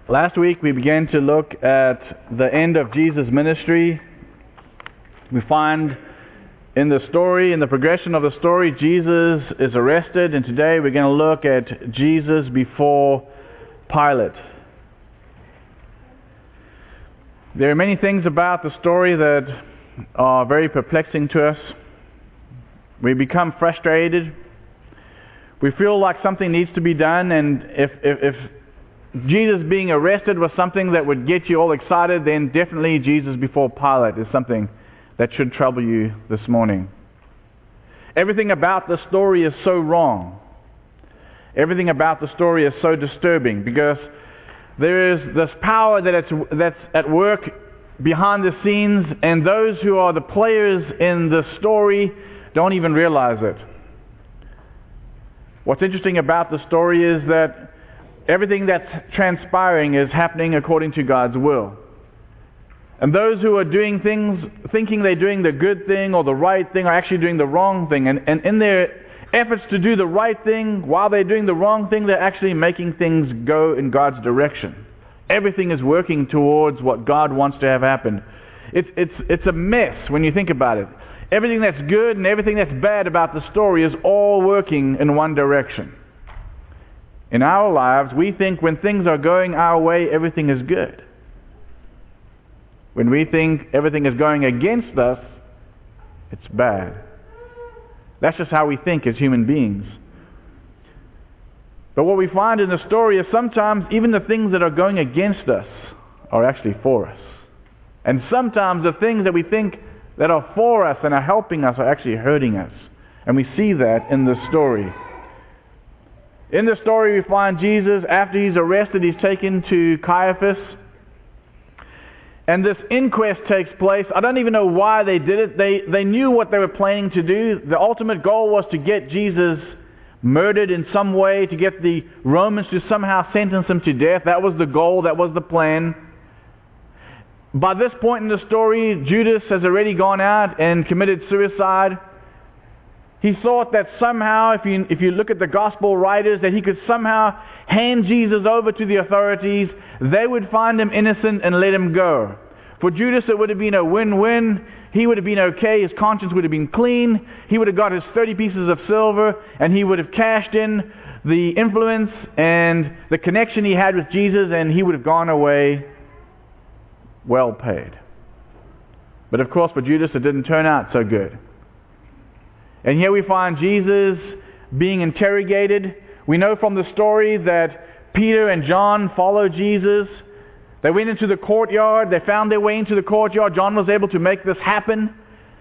Last week we began to look at the end of Jesus' ministry. We find in the story, in the progression of the story, Jesus is arrested, and today we're going to look at Jesus before Pilate. There are many things about the story that are very perplexing to us. We become frustrated. We feel like something needs to be done, and if Jesus being arrested was something that would get you all excited, then definitely Jesus before Pilate is something that should trouble you this morning. Everything about the story is so wrong. Everything about the story is so disturbing because there is this power that's at work behind the scenes, and those who are the players in the story don't even realize it. What's interesting about the story is that everything that's transpiring is happening according to God's will. And those who are doing things, thinking they're doing the good thing or the right thing, are actually doing the wrong thing. And in their efforts to do the right thing, while they're doing the wrong thing, they're actually making things go in God's direction. Everything is working towards what God wants to have happen. It's a mess when you think about it. Everything that's good and everything that's bad about the story is all working in one direction. In our lives, we think when things are going our way, everything is good. When we think everything is going against us, it's bad. That's just how we think as human beings. But what we find in the story is sometimes even the things that are going against us are actually for us. And sometimes the things that we think that are for us and are helping us are actually hurting us. And we see that in the story. In the story we find Jesus, after he's arrested, he's taken to Caiaphas. And this inquest takes place. I don't even know why they did it. They knew what they were planning to do. The ultimate goal was to get Jesus murdered in some way, to get the Romans to somehow sentence him to death. That was the goal. That was the plan. By this point in the story, Judas has already gone out and committed suicide. He thought that somehow, if you look at the gospel writers, that he could somehow hand Jesus over to the authorities. They would find him innocent and let him go. For Judas, it would have been a win-win. He would have been okay. His conscience would have been clean. He would have got his 30 pieces of silver, and he would have cashed in the influence and the connection he had with Jesus, and he would have gone away well paid. But of course, for Judas, it didn't turn out so good. And here we find Jesus being interrogated. We know from the story that Peter and John followed Jesus. They went into the courtyard. They found their way into the courtyard. John was able to make this happen.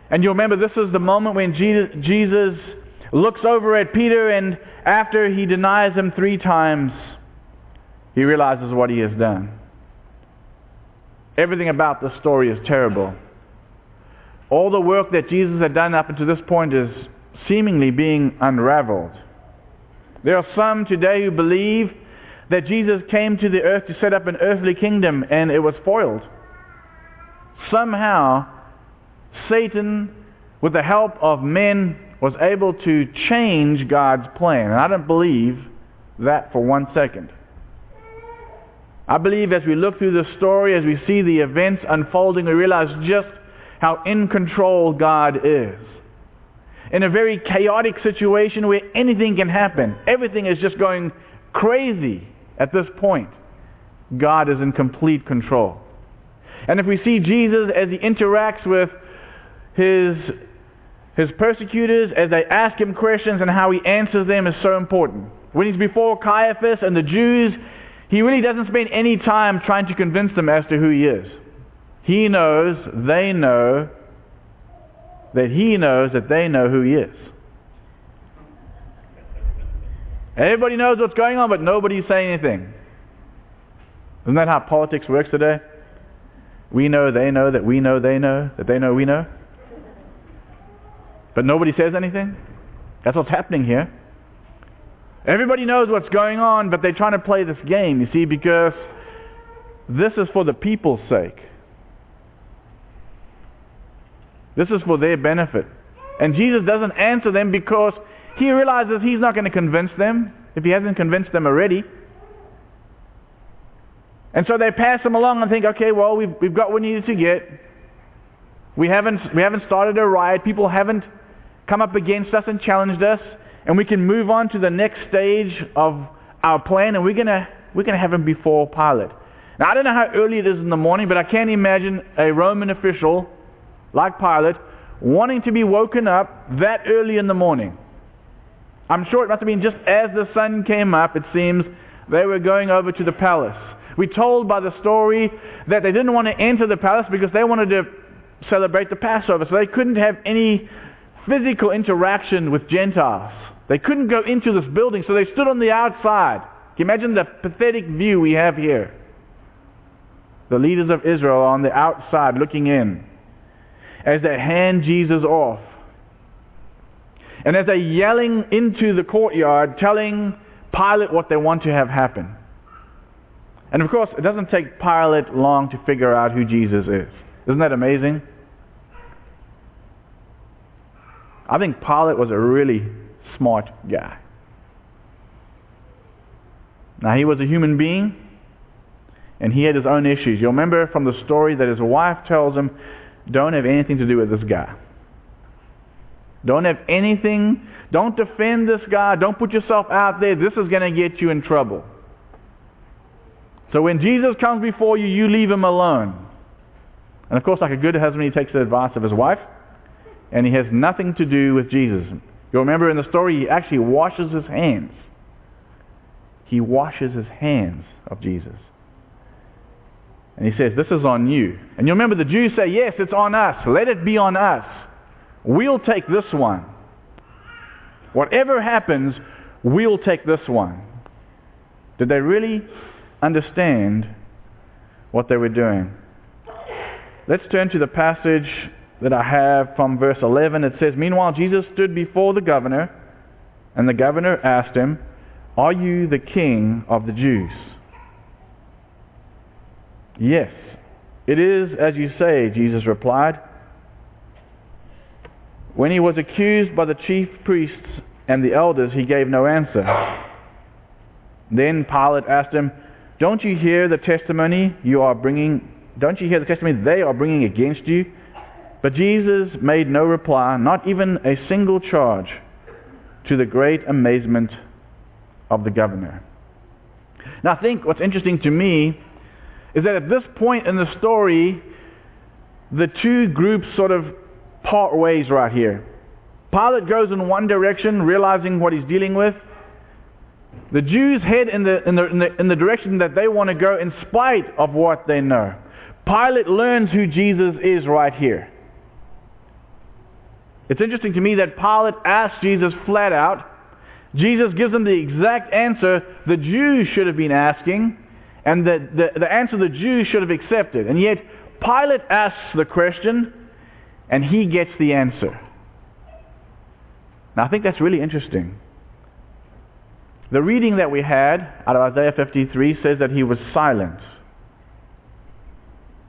And you'll remember this is the moment when Jesus looks over at Peter, and after he denies him 3 times, he realizes what he has done. Everything about the story is terrible. All the work that Jesus had done up until this point is seemingly being unraveled. There are some today who believe that Jesus came to the earth to set up an earthly kingdom, and it was foiled. Somehow, Satan, with the help of men, was able to change God's plan. And I don't believe that for 1 second. I believe as we look through the story, as we see the events unfolding, we realize just how in control God is. In a very chaotic situation where anything can happen, everything is just going crazy at this point, God is in complete control. And if we see Jesus as he interacts with his persecutors, as they ask him questions, and how he answers them is so important. When he's before Caiaphas and the Jews, he really doesn't spend any time trying to convince them as to who he is. He knows, they know, that he knows that they know who he is. Everybody knows what's going on, but nobody's saying anything. Isn't that how politics works today? We know, they know, that we know, they know, that they know, we know. But nobody says anything? That's what's happening here. Everybody knows what's going on, but they're trying to play this game, you see, because this is for the people's sake. This is for their benefit. And Jesus doesn't answer them because he realizes he's not going to convince them if he hasn't convinced them already. And so they pass him along and think, okay, well, we've got what we needed to get. We haven't started a riot. People haven't come up against us and challenged us, and we can move on to the next stage of our plan, and we're gonna have him before Pilate. Now, I don't know how early it is in the morning, but I can't imagine a Roman official like Pilate wanting to be woken up that early in the morning. I'm sure it must have been just as the sun came up, it seems, they were going over to the palace. We're told by the story that they didn't want to enter the palace because they wanted to celebrate the Passover, so they couldn't have any physical interaction with Gentiles. They couldn't go into this building, so they stood on the outside. Can you imagine the pathetic view we have here? The leaders of Israel are on the outside looking in as they hand Jesus off. And as they're yelling into the courtyard, telling Pilate what they want to have happen. And of course, it doesn't take Pilate long to figure out who Jesus is. Isn't that amazing? I think Pilate was a really smart guy. Now, he was a human being, and he had his own issues. You'll remember from the story that his wife tells him, don't have anything to do with this guy. Don't have anything, don't defend this guy, don't put yourself out there, this is going to get you in trouble. So when Jesus comes before you, you leave him alone. And of course, like a good husband, he takes the advice of his wife, and he has nothing to do with Jesus. You'll remember in the story, he actually washes his hands. He washes his hands of Jesus. And he says, this is on you. And you'll remember the Jews say, yes, it's on us. Let it be on us. We'll take this one. Whatever happens, we'll take this one. Did they really understand what they were doing? Let's turn to the passage that I have from verse 11. It says, meanwhile, Jesus stood before the governor, and the governor asked him, are you the king of the Jews? Yes, it is as you say, Jesus replied. When he was accused by the chief priests and the elders, he gave no answer. Then Pilate asked him, don't you hear the testimony they are bringing against you? But Jesus made no reply, not even a single charge, to the great amazement of the governor. Now I think what's interesting to me is that at this point in the story, the two groups sort of part ways right here. Pilate goes in one direction, realizing what he's dealing with. The Jews head in the direction that they want to go in spite of what they know. Pilate learns who Jesus is right here. It's interesting to me that Pilate asks Jesus flat out. Jesus gives them the exact answer the Jews should have been asking, and the answer the Jews should have accepted. And yet, Pilate asks the question, and he gets the answer. Now, I think that's really interesting. The reading that we had out of Isaiah 53 says that he was silent.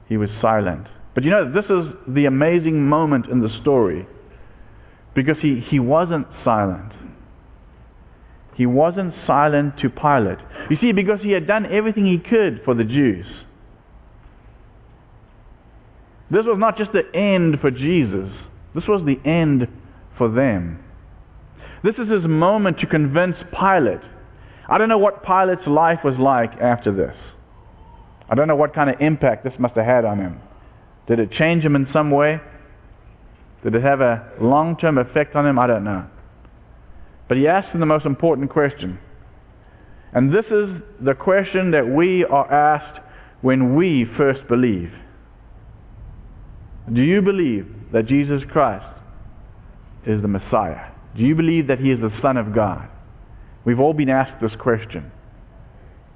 He was silent. But you know, this is the amazing moment in the story, because he wasn't silent. He wasn't silent to Pilate. You see, because he had done everything he could for the Jews. This was not just the end for Jesus. This was the end for them. This is his moment to convince Pilate. I don't know what Pilate's life was like after this. I don't know what kind of impact this must have had on him. Did it change him in some way? Did it have a long-term effect on him? I don't know. But he asked him the most important question. And this is the question that we are asked when we first believe. Do you believe that Jesus Christ is the Messiah? Do you believe that he is the Son of God? We've all been asked this question.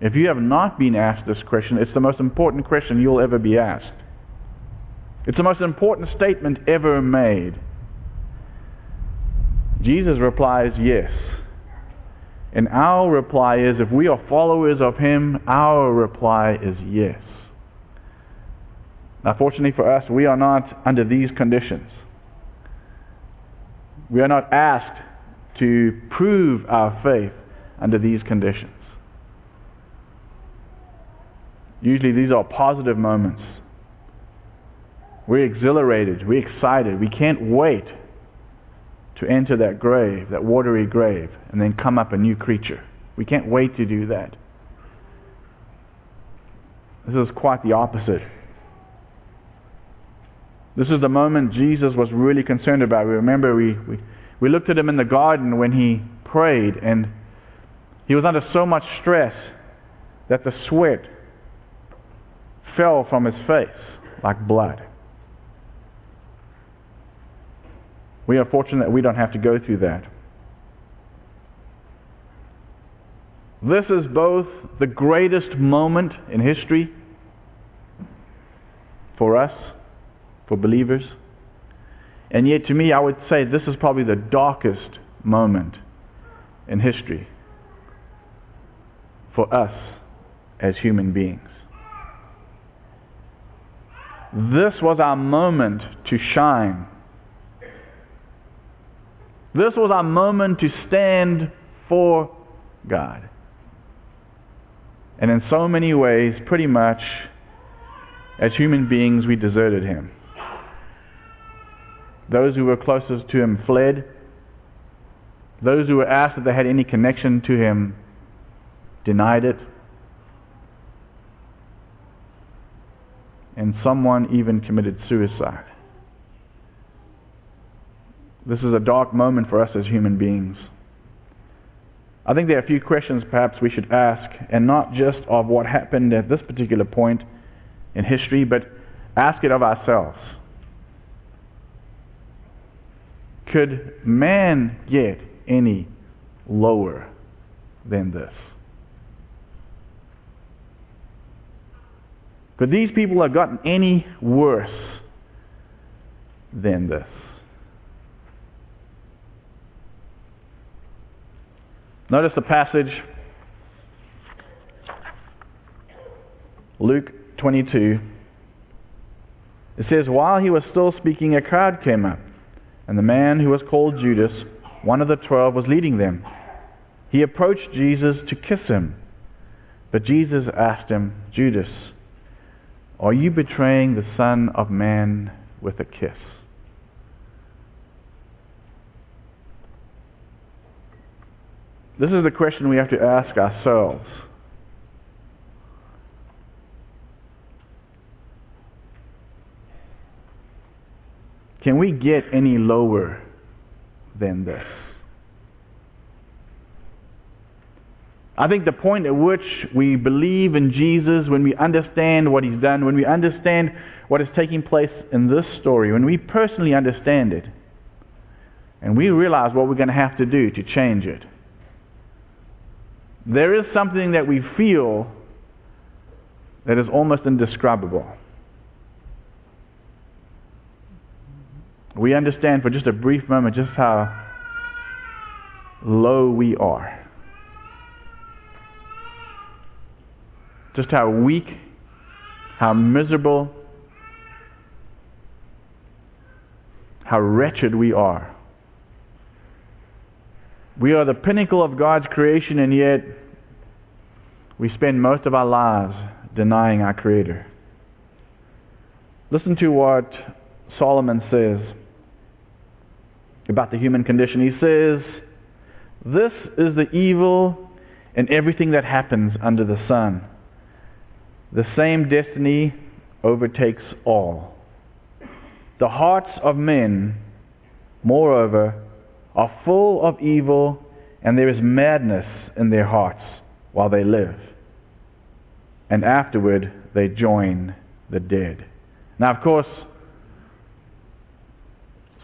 If you have not been asked this question, it's the most important question you'll ever be asked. It's the most important statement ever made. Jesus replies, yes. And our reply is, if we are followers of him, our reply is yes. Now, fortunately for us, we are not under these conditions. We are not asked to prove our faith under these conditions. Usually these are positive moments. We're exhilarated, we're excited, we can't wait to enter that grave, that watery grave, and then come up a new creature. We can't wait to do that. This is quite the opposite. This is the moment Jesus was really concerned about. We remember we looked at him in the garden when he prayed, and he was under so much stress that the sweat fell from his face like blood. We are fortunate that we don't have to go through that. This is both the greatest moment in history for us, for believers, and yet to me I would say this is probably the darkest moment in history for us as human beings. This was our moment to shine. This was our moment to stand for God. And in so many ways, pretty much, as human beings, we deserted him. Those who were closest to him fled. Those who were asked if they had any connection to him denied it. And someone even committed suicide. This is a dark moment for us as human beings. I think there are a few questions perhaps we should ask, and not just of what happened at this particular point in history, but ask it of ourselves. Could man get any lower than this? Could these people have gotten any worse than this? Notice the passage, Luke 22. It says, while he was still speaking, a crowd came up, and the man who was called Judas, one of the 12, was leading them. He approached Jesus to kiss him, but Jesus asked him, Judas, are you betraying the Son of Man with a kiss? This is the question we have to ask ourselves. Can we get any lower than this? I think the point at which we believe in Jesus, when we understand what he's done, when we understand what is taking place in this story, when we personally understand it, and we realize what we're going to have to do to change it, there is something that we feel that is almost indescribable. We understand for just a brief moment just how low we are. Just how weak, how miserable, how wretched we are. We are the pinnacle of God's creation, and yet we spend most of our lives denying our Creator. Listen to what Solomon says about the human condition. He says, this is the evil in everything that happens under the sun. The same destiny overtakes all. The hearts of men, moreover, are full of evil, and there is madness in their hearts while they live. And afterward they join the dead. Now, of course,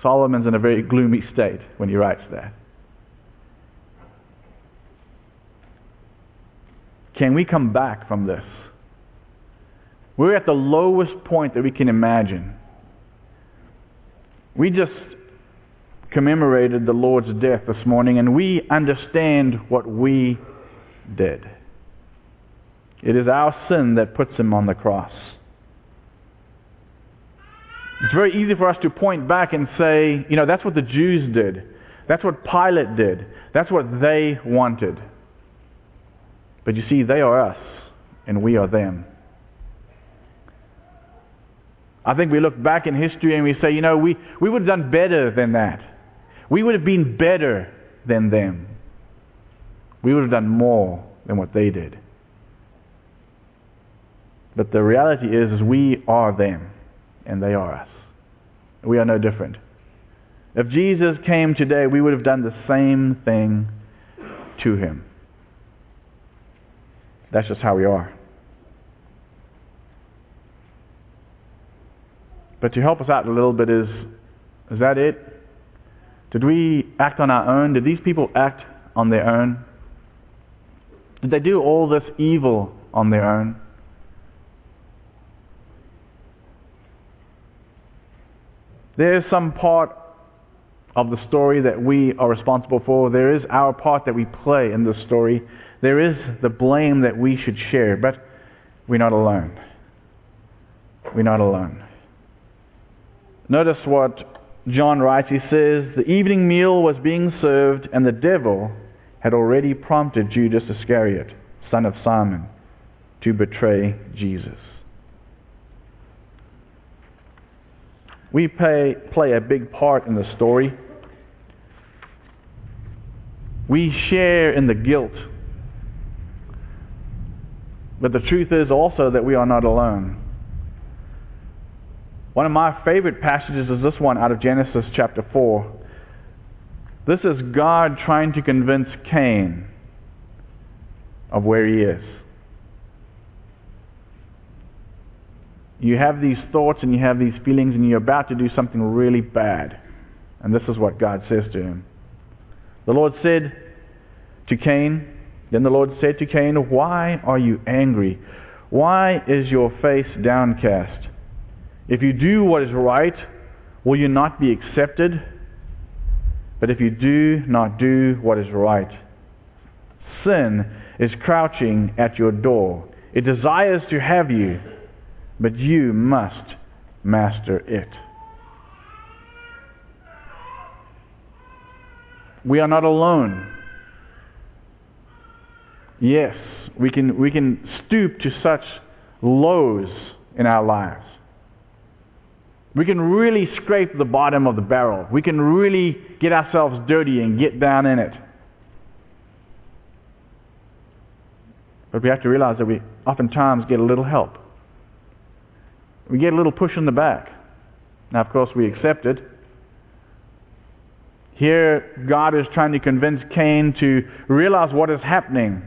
Solomon's in a very gloomy state when he writes that. Can we come back from this? We're at the lowest point that we can imagine. We just commemorated the Lord's death this morning, and we understand what we did. It is our sin that puts him on the cross. It's very easy for us to point back and say, you know, that's what the Jews did. That's what Pilate did. That's what they wanted. But you see, they are us, and we are them. I think we look back in history and we say, we would have done better than that. We would have been better than them. We would have done more than what they did. But the reality is we are them and they are us. We are no different. If Jesus came today, we would have done the same thing to him. That's just how we are. But to help us out a little bit is that it? Did we act on our own? Did these people act on their own? Did they do all this evil on their own? There is some part of the story that we are responsible for. There is our part that we play in the story. There is the blame that we should share, but we're not alone. We're not alone. Notice what John writes. He says, the evening meal was being served, and the devil had already prompted Judas Iscariot, son of Simon, to betray Jesus. We play a big part in the story. We share in the guilt. But the truth is also that we are not alone. One of my favorite passages is this one out of Genesis chapter 4. This is God trying to convince Cain of where he is. You have these thoughts and you have these feelings and you're about to do something really bad. And this is what God says to him. The Lord said to Cain, then the Lord said to Cain, why are you angry? Why is your face downcast? If you do what is right, will you not be accepted? But if you do not do what is right, sin is crouching at your door. It desires to have you, but you must master it. We are not alone. Yes, we can stoop to such lows in our lives. We can really scrape the bottom of the barrel. We can really get ourselves dirty and get down in it. But we have to realize that we oftentimes get a little help. We get a little push in the back. Now, of course, we accept it. Here, God is trying to convince Cain to realize what is happening.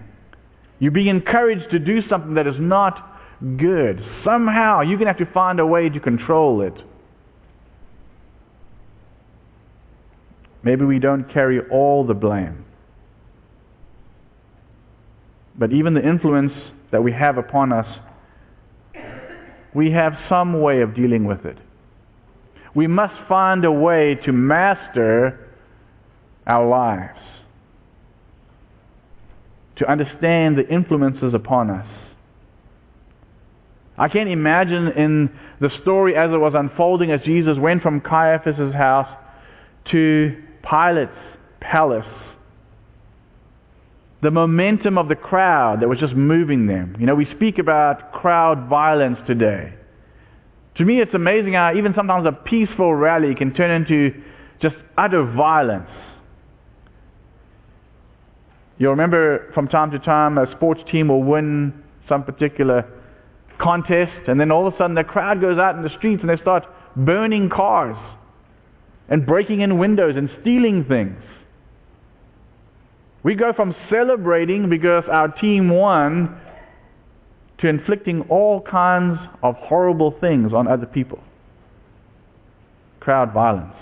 You're being encouraged to do something that is not good. Somehow, you're going to have to find a way to control it. Maybe we don't carry all the blame. But even the influence that we have upon us, we have some way of dealing with it. We must find a way to master our lives, to understand the influences upon us. I can't imagine in the story as it was unfolding, as Jesus went from Caiaphas' house to Pilate's palace, the momentum of the crowd that was just moving them. We speak about crowd violence today. To me, it's amazing how even sometimes a peaceful rally can turn into just utter violence. You'll remember from time to time a sports team will win some particular contest, and then all of a sudden the crowd goes out in the streets and they start burning cars and breaking in windows and stealing things. We go from celebrating because our team won to inflicting all kinds of horrible things on other people. Crowd violence.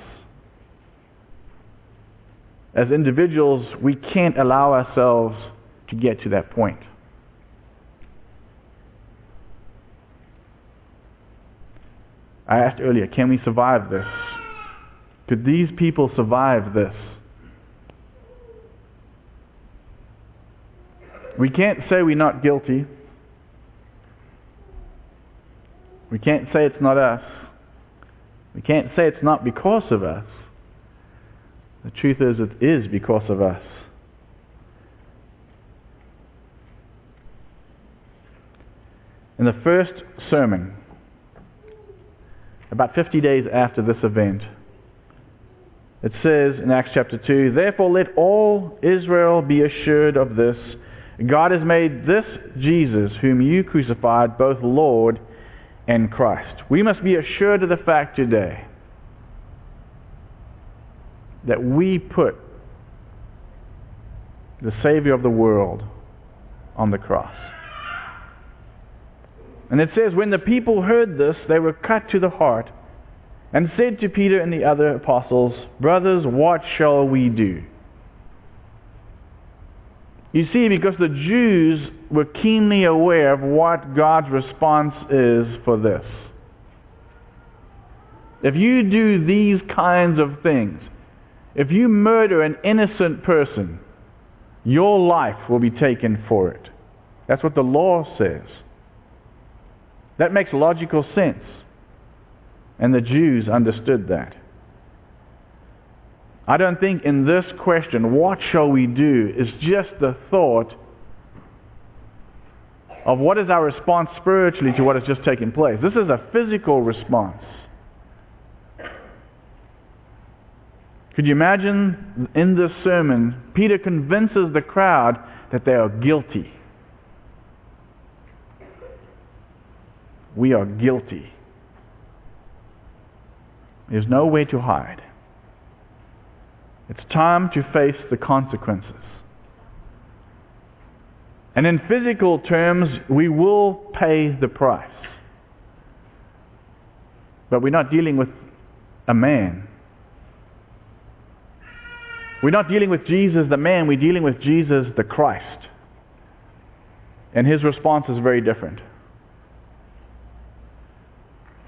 As individuals, we can't allow ourselves to get to that point. I asked earlier, can we survive this? Could these people survive this? We can't say we're not guilty. We can't say it's not us. We can't say it's not because of us. The truth is, it is because of us. In the first sermon, about 50 days after this event. It says in Acts chapter 2, "Therefore let all Israel be assured of this, God has made this Jesus, whom you crucified, both Lord and Christ." We must be assured of the fact today that we put the Savior of the world on the cross. And it says, "When the people heard this, they were cut to the heart, and said to Peter and the other apostles, 'Brothers, what shall we do?'" You see, because the Jews were keenly aware of what God's response is for this. If you do these kinds of things, if you murder an innocent person, your life will be taken for it. That's what the law says. That makes logical sense. And the Jews understood that. I don't think in this question, what shall we do, is just the thought of what is our response spiritually to what has just taken place. This is a physical response. Could you imagine in this sermon, Peter convinces the crowd that they are guilty. We are guilty. There's no way to hide. It's time to face the consequences. And in physical terms, we will pay the price. But we're not dealing with a man. We're not dealing with Jesus the man, we're dealing with Jesus the Christ. And his response is very different.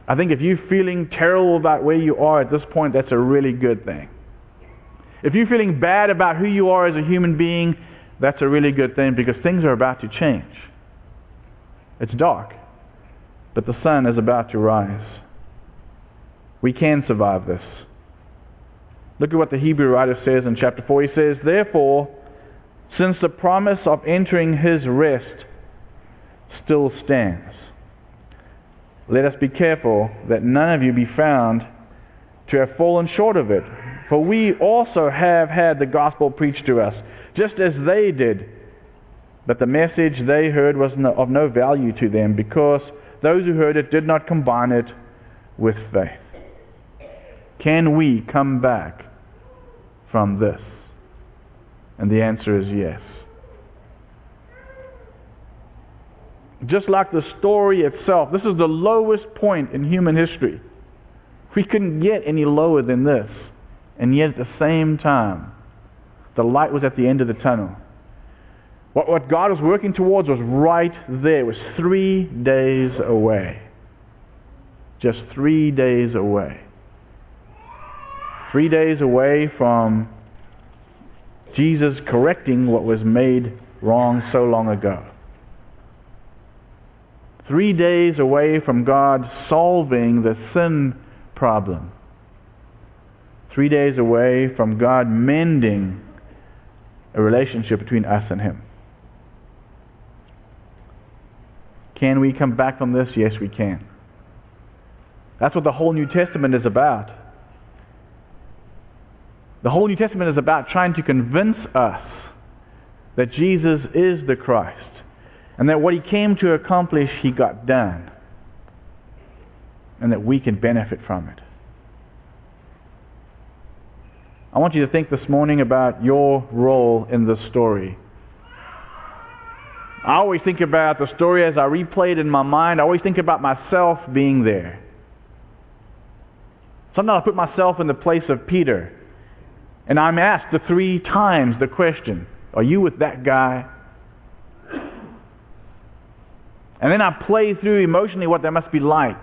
I think if you're feeling terrible about where you are at this point, that's a really good thing. If you're feeling bad about who you are as a human being, that's a really good thing, because things are about to change. It's dark, but the sun is about to rise. We can survive this. Look at what the Hebrew writer says in chapter 4. He says, "Therefore, since the promise of entering his rest still stands, let us be careful that none of you be found to have fallen short of it. For we also have had the gospel preached to us, just as they did. But the message they heard was of no value to them, because those who heard it did not combine it with faith." Can we come back from this? And the answer is yes. Just like the story itself, this is the lowest point in human history. We couldn't get any lower than this. And yet at the same time, the light was at the end of the tunnel. What God was working towards was right there. It was 3 days away. Just 3 days away. 3 days away from Jesus correcting what was made wrong so long ago. 3 days away from God solving the sin problem. 3 days away from God mending a relationship between us and Him. Can we come back from this? Yes, we can. That's what the whole New Testament is about. The whole New Testament is about trying to convince us that Jesus is the Christ, and that what He came to accomplish, He got done, and that we can benefit from it. I want you to think this morning about your role in this story. I always think about the story as I replay it in my mind. I always think about myself being there. Sometimes I put myself in the place of Peter, and I'm asked 3 times the question, are you with that guy? And then I play through emotionally what that must be like.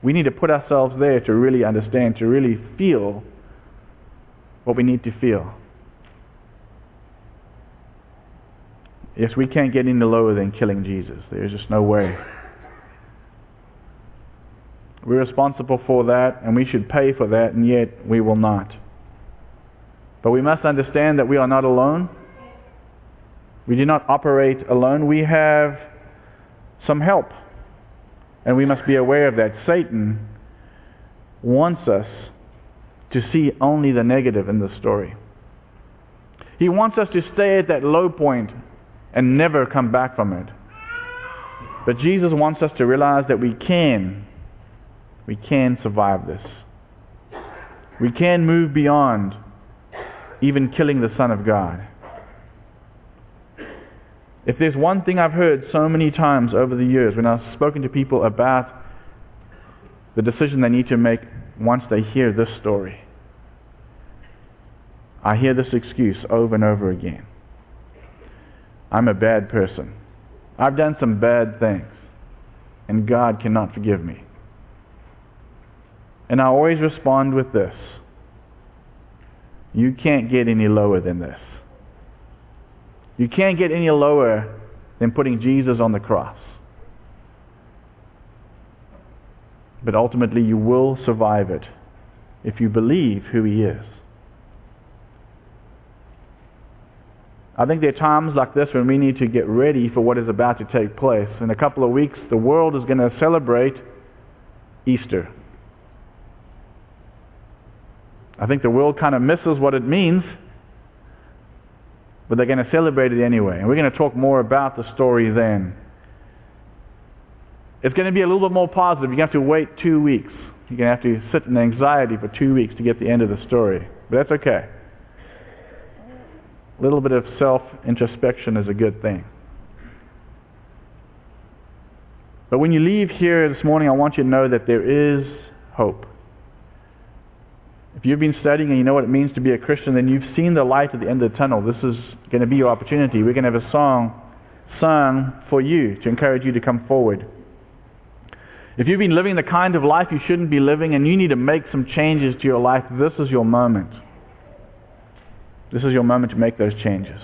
We need to put ourselves there to really understand, to really feel what we need to feel. Yes, we can't get any lower than killing Jesus. There's just no way. We're responsible for that, and we should pay for that, and yet we will not. But we must understand that we are not alone. We do not operate alone. We have some help. And we must be aware of that. Satan wants us to see only the negative in the story. He wants us to stay at that low point and never come back from it. But Jesus wants us to realize that we can survive this. We can move beyond even killing the Son of God. If there's one thing I've heard so many times over the years when I've spoken to people about the decision they need to make once they hear this story, I hear this excuse over and over again. I'm a bad person. I've done some bad things, and God cannot forgive me. And I always respond with this: you can't get any lower than this. You can't get any lower than putting Jesus on the cross. But ultimately you will survive it if you believe who He is. I think there are times like this when we need to get ready for what is about to take place. In a couple of weeks, the world is going to celebrate Easter. I think the world kind of misses what it means, but they're going to celebrate it anyway. And we're going to talk more about the story then. It's going to be a little bit more positive. You're going to have to wait 2 weeks. You're going to have to sit in anxiety for 2 weeks to get the end of the story. But that's okay. A little bit of self-introspection is a good thing. But when you leave here this morning, I want you to know that there is hope. If you've been studying and you know what it means to be a Christian, then you've seen the light at the end of the tunnel. This is going to be your opportunity. We're going to have a song sung for you to encourage you to come forward. If you've been living the kind of life you shouldn't be living and you need to make some changes to your life, this is your moment. This is your moment to make those changes.